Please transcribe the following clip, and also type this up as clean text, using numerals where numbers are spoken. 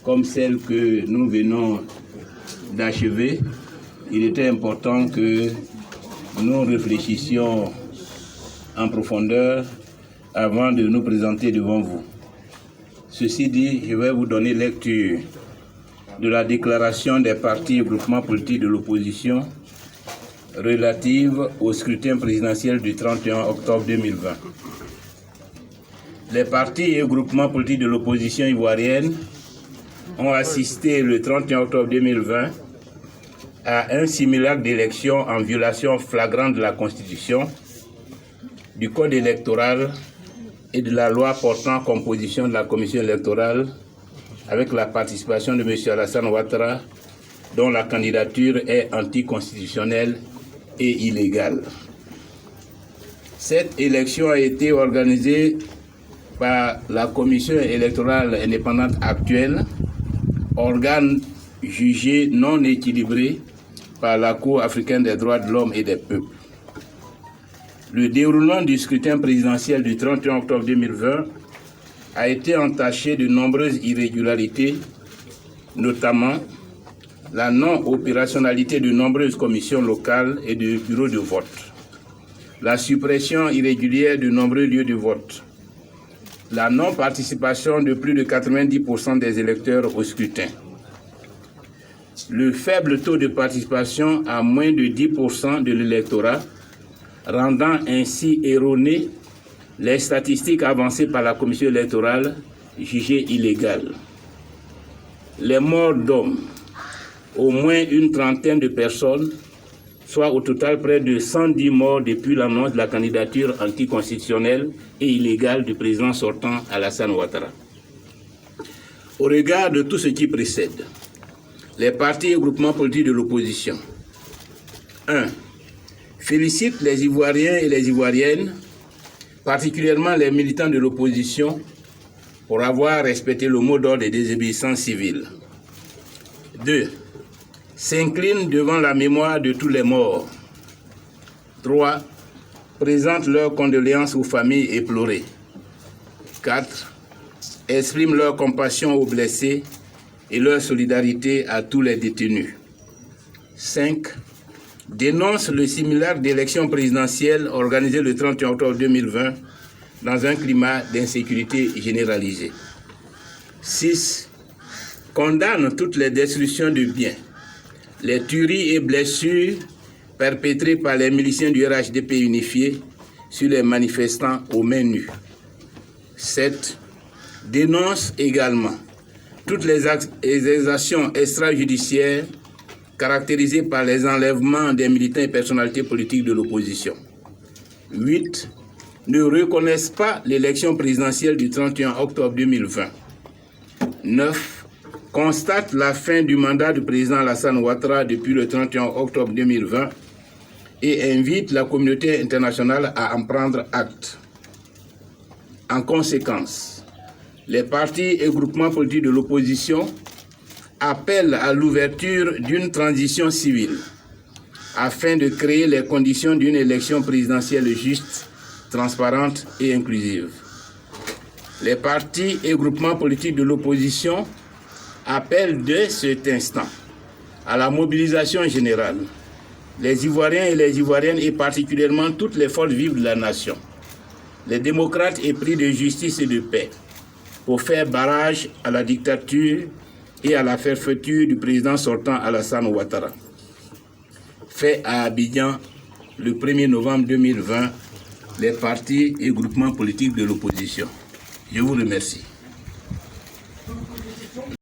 comme celle que nous venons d'achever, il était important que nous réfléchissions en profondeur avant de nous présenter devant vous. Ceci dit, je vais vous donner lecture de la déclaration des partis et groupements politiques de l'opposition relative au scrutin présidentiel du 31 octobre 2020. Les partis et groupements politiques de l'opposition ivoirienne ont assisté le 31 octobre 2020 à un simulacre d'élection en violation flagrante de la Constitution, du Code électoral et de la loi portant composition de la Commission électorale, avec la participation de M. Alassane Ouattara, dont la candidature est anticonstitutionnelle et illégale. Cette élection a été organisée par la Commission électorale indépendante actuelle, organe jugé non équilibré par la Cour africaine des droits de l'homme et des peuples. Le déroulement du scrutin présidentiel du 31 octobre 2020 a été entaché de nombreuses irrégularités, notamment la non-opérationnalité de nombreuses commissions locales et de bureaux de vote, la suppression irrégulière de nombreux lieux de vote, la non-participation de plus de 90% des électeurs au scrutin, le faible taux de participation à moins de 10% de l'électorat, rendant ainsi erronées les statistiques avancées par la Commission électorale jugées illégales. Les morts d'hommes, au moins une trentaine de personnes, soit au total près de 110 morts depuis l'annonce de la candidature anticonstitutionnelle et illégale du président sortant Alassane Ouattara. Au regard de tout ce qui précède, les partis et groupements politiques de l'opposition 1. Félicite les Ivoiriens et les Ivoiriennes, particulièrement les militants de l'opposition, pour avoir respecté le mot d'ordre des désobéissances civiles. 2. S'incline devant la mémoire de tous les morts. 3. Présente leurs condoléances aux familles éplorées. 4. Exprime leur compassion aux blessés et leur solidarité à tous les détenus. 5. Dénonce le simulacre d'élection présidentielle organisé le 31 octobre 2020 dans un climat d'insécurité généralisée. 6. Condamne toutes les destructions de biens, les tueries et blessures perpétrées par les miliciens du RHDP unifié sur les manifestants aux mains nues. 7. Dénonce également toutes les actions extrajudiciaires caractérisées par les enlèvements des militants et personnalités politiques de l'opposition. 8. Ne reconnaissent pas l'élection présidentielle du 31 octobre 2020. 9. Constate la fin du mandat du président Alassane Ouattara depuis le 31 octobre 2020 et invite la communauté internationale à en prendre acte. En conséquence, les partis et groupements politiques de l'opposition appellent à l'ouverture d'une transition civile afin de créer les conditions d'une élection présidentielle juste, transparente et inclusive. Les partis et groupements politiques de l'opposition appellent dès cet instant à la mobilisation générale, les Ivoiriens et les Ivoiriennes et particulièrement toutes les forces vives de la nation, les démocrates épris de justice et de paix, pour faire barrage à la dictature et à la fermeture du président sortant Alassane Ouattara. Fait à Abidjan le 1er novembre 2020, les partis et groupements politiques de l'opposition. Je vous remercie.